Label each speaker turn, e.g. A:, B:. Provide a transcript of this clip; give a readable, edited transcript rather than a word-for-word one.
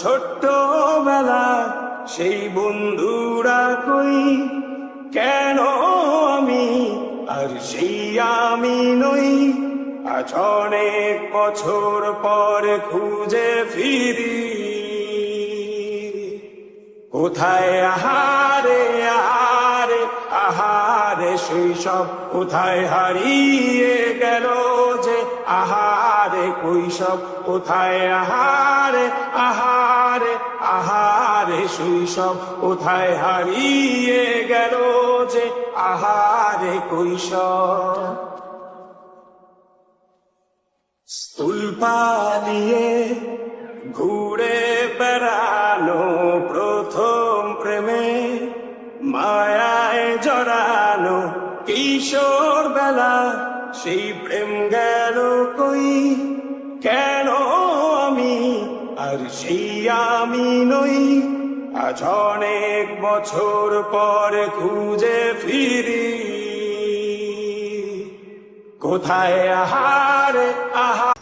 A: ছোট্টবেলা সেই বন্ধুরা কই, কেন আমি আর সেই আমি নই। আজ অনেক বছর পর খুঁজে ফিরি, কোথায় আহারে আহারে আহারে শৈশব, কোথায় হারিয়ে গেল যে আহারে কৈশব। কোথায় আহারে আহারে আহারে শৈশব, কোথায় হারিয়ে গেল যে আহারে কৈশব। স্কুল পালিয়ে ঘুরে বেড়ানো প্রথম প্রেমে, মায়ায় জড়ানো কিশোর বেলা সেই প্রেম গেল কই, কেন আমি আর সেই আমি নই। আজ অনেক বছর পর খুঁজে ফিরি, কোথায় আহারে আহারে